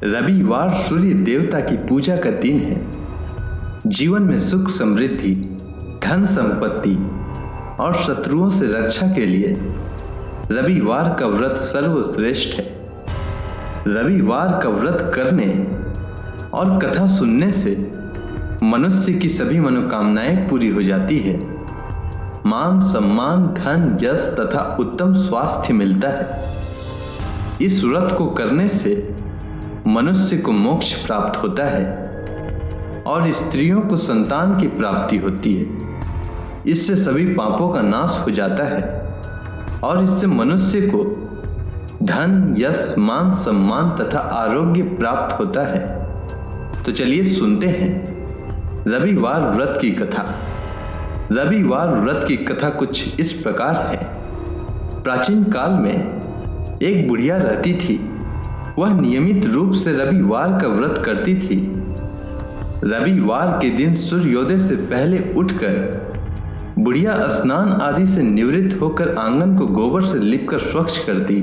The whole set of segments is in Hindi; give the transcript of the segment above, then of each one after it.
रविवार सूर्य देवता की पूजा का दिन है। जीवन में सुख समृद्धि, धन संपत्ति और शत्रुओं से रक्षा के लिए रविवार का व्रत सर्वश्रेष्ठ है। रविवार का व्रत करने और कथा सुनने से मनुष्य की सभी मनोकामनाएं पूरी हो जाती है। मान सम्मान, धन, यश तथा उत्तम स्वास्थ्य मिलता है। इस व्रत को करने से मनुष्य को मोक्ष प्राप्त होता है और स्त्रियों को संतान की प्राप्ति होती है। इससे सभी पापों का नाश हो जाता है और इससे मनुष्य को धन, यश, मान सम्मान तथा आरोग्य प्राप्त होता है। तो चलिए सुनते हैं रविवार व्रत की कथा। रविवार व्रत की कथा कुछ इस प्रकार है। प्राचीन काल में एक बुढ़िया रहती थी। वह नियमित रूप से रविवार का व्रत करती थी। रविवार के दिन सूर्योदय से पहले उठकर बुढ़िया स्नान आदि से निवृत्त होकर आंगन को गोबर से लिपकर स्वच्छ करती।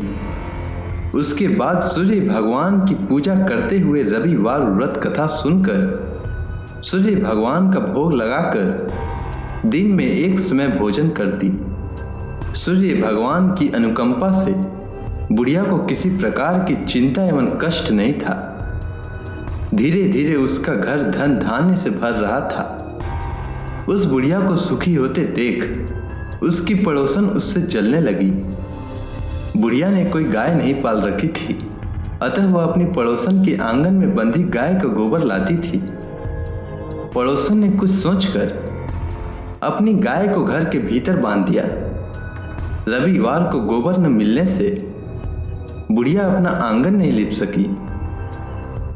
उसके बाद सूर्य भगवान की पूजा करते हुए रविवार व्रत कथा सुनकर सूर्य भगवान का भोग लगाकर दिन में एक समय भोजन करती। सूर्य भगवान की अनुकंपा से बुढ़िया को किसी प्रकार की चिंता एवं कष्ट नहीं था। धीरे धीरे उसका घर धन धान्य से भर रहा था। उस बुढ़िया को सुखी होते देख उसकी पड़ोसन उससे जलने लगी। बुढ़िया ने कोई गाय नहीं पाल रखी थी, अतः वह अपनी पड़ोसन के आंगन में बंधी गाय का गोबर लाती थी। पड़ोसन ने कुछ सोचकर अपनी गाय को घर के भीतर बांध दिया। रविवार को गोबर न मिलने से बुढ़िया अपना आंगन नहीं लिप सकी।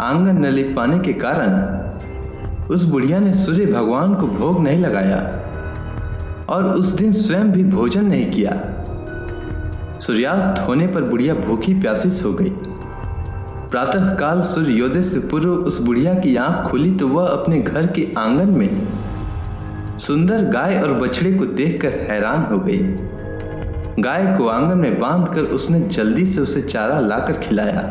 आंगन न लिप पाने के कारण उस बुढ़िया ने सूर्य भगवान को भोग नहीं लगाया और उस दिन स्वयं भी भोजन नहीं किया। सूर्यास्त होने पर बुढ़िया भूखी प्यासी सो गई। प्रातः काल सूर्योदय से पूर्व उस बुढ़िया की आंख खुली तो वह अपने घर के आंगन में सुंदर गाय और बछड़े को देखकर हैरान हो गई। गाय को आंगन में बांधकर उसने जल्दी से उसे चारा लाकर खिलाया।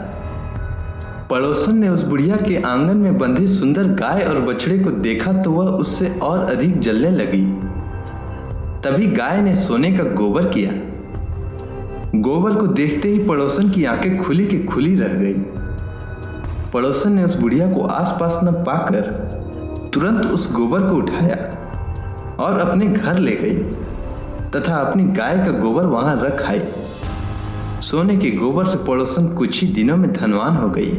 पड़ोसन ने उस बुढ़िया के आंगन में बंधी सुंदर गाय और बछड़े को देखा तो वह उससे और अधिक जलने लगी। तभी गाय ने सोने का गोबर किया। गोबर को देखते ही पड़ोसन की आंखें खुली की खुली रह गई। पड़ोसन ने उस बुढ़िया को आसपास न पाकर तुरंत उस गोबर को उठाया और अपने घर ले गई तथा अपनी गाय का गोबर वहां रख आई। सोने के गोबर से पड़ोसन कुछ ही दिनों में धनवान हो गई।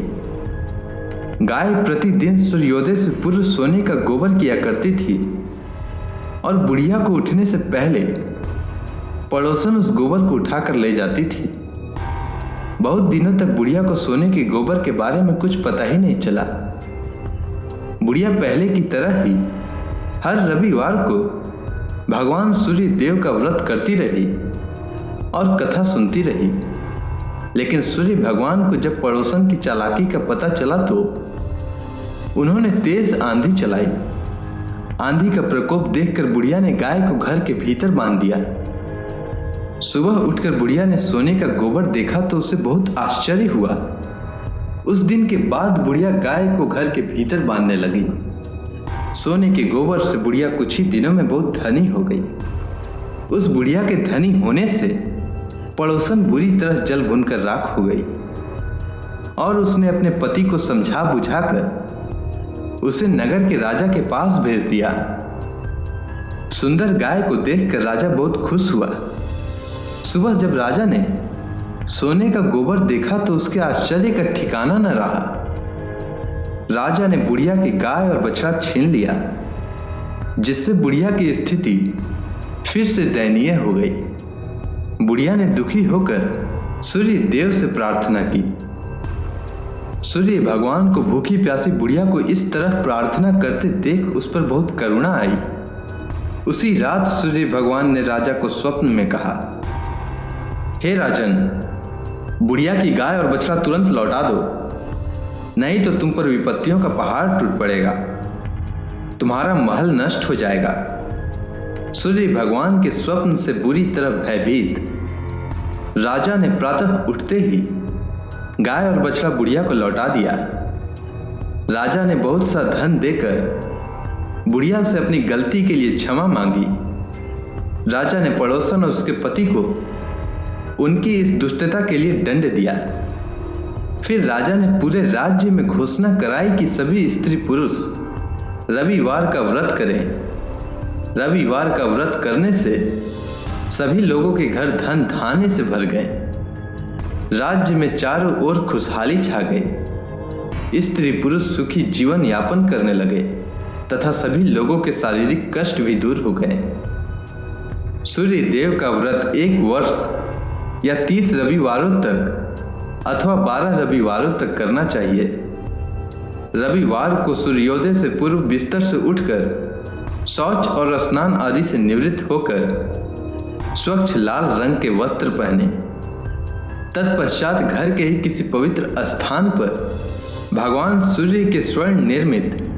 गाय प्रतिदिन सूर्योदय से पूर्व सोने का गोबर किया करती थी और बुढ़िया को उठने से पहले पड़ोसन उस गोबर को उठाकर ले जाती थी। बहुत दिनों तक बुढ़िया को सोने के गोबर के बारे में कुछ पता ही नहीं चला। बुढ़िया पहले की तरह ही हर रविवार को भगवान सूर्य देव का व्रत करती रही और कथा सुनती रही। लेकिन सूर्य भगवान को जब पड़ोसन की चालाकी का पता चला तो उन्होंने तेज आंधी चलाई। आंधी का प्रकोप देखकर बुढ़िया ने गाय को घर के भीतर बांध दिया। सुबह उठकर बुढ़िया ने सोने का गोबर देखा तो उसे बहुत आश्चर्य हुआ। उस दिन के बाद बुढ़िया गाय को घर के भीतर बांधने लगी। सोने के गोबर से बुढ़िया कुछ ही दिनों में बहुत धनी हो गई। उस बुढ़िया के धनी होने से पड़ोसन बुरी तरह जल भुनकर राख हो गई और उसने अपने पति को समझा बुझाकर उसे नगर के राजा के पास भेज दिया। सुंदर गाय को देखकर राजा बहुत खुश हुआ। सुबह जब राजा ने सोने का गोबर देखा तो उसके आश्चर्य का ठिकाना न रहा। राजा ने बुढ़िया की गाय और बछड़ा छीन लिया, जिससे बुढ़िया की स्थिति फिर से दयनीय हो गई। बुढ़िया ने दुखी होकर सूर्य देव से प्रार्थना की। सूर्य भगवान को भूखी प्यासी बुढ़िया को इस तरह प्रार्थना करते देख उस पर बहुत करुणा आई। उसी रात सूर्य भगवान ने राजा को स्वप्न में कहा, हे राजन, बुढ़िया की गाय और बछड़ा तुरंत लौटा दो, नहीं तो तुम पर विपत्तियों का पहाड़ टूट पड़ेगा, तुम्हारा महल नष्ट हो जाएगा। सूर्य भगवान के स्वप्न से बुरी तरह भयभीत राजा ने प्रातः उठते ही गाय और बछड़ा बुढ़िया को लौटा दिया। राजा ने बहुत सा धन देकर बुढ़िया से अपनी गलती के लिए क्षमा मांगी। राजा ने पड़ोसन और उसके पति को उनकी इस दुष्टता के लिए दंड दिया। फिर राजा ने पूरे राज्य में घोषणा कराई कि सभी स्त्री पुरुष रविवार का व्रत करें। रविवार का व्रत करने से सभी लोगों के घर धन धान्य से भर गए। राज्य में चारों ओर खुशहाली छा गई। स्त्री पुरुष सुखी जीवन यापन करने लगे तथा सभी लोगों के शारीरिक कष्ट भी दूर हो गए। सूर्य देव का व्रत 1 वर्ष या 30 रविवारों तक अथवा 12 रविवारों तक करना चाहिए। रविवार को सूर्योदय से पूर्व बिस्तर से उठकर शौच और स्नान आदि से निवृत्त होकर स्वच्छ लाल रंग के वस्त्र पहने। तत्पश्चात घर के ही किसी पवित्र स्थान पर भगवान सूर्य के स्वर्ण निर्मित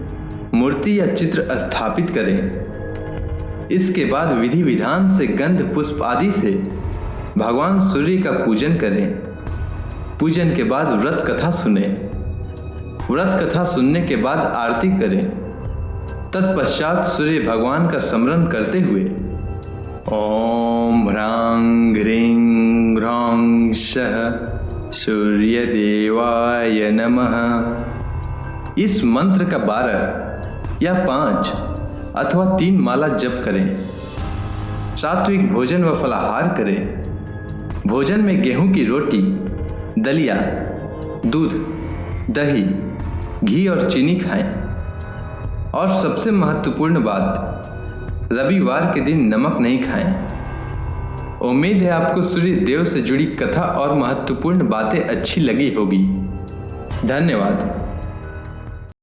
मूर्ति या चित्र स्थापित करें। इसके बाद विधि विधान से गंध पुष्प आदि से भगवान सूर्य का पूजन करें। पूजन के बाद व्रत कथा सुने। व्रत कथा सुनने के बाद आरती करें। तत्पश्चात सूर्य भगवान का स्मरण करते हुए ओम ह्रां ह्रीं ह्रौं सः सूर्य देवाय नमः इस मंत्र का 12 या 5 अथवा 3 माला जप करें। सात्विक भोजन व फलाहार करें। भोजन में गेहूं की रोटी, दलिया, दूध, दही, घी और चीनी खाएं। और सबसे महत्वपूर्ण बात, रविवार के दिन नमक नहीं खाएं। उम्मीद है आपको सूर्य देव से जुड़ी कथा और महत्वपूर्ण बातें अच्छी लगी होगी। धन्यवाद।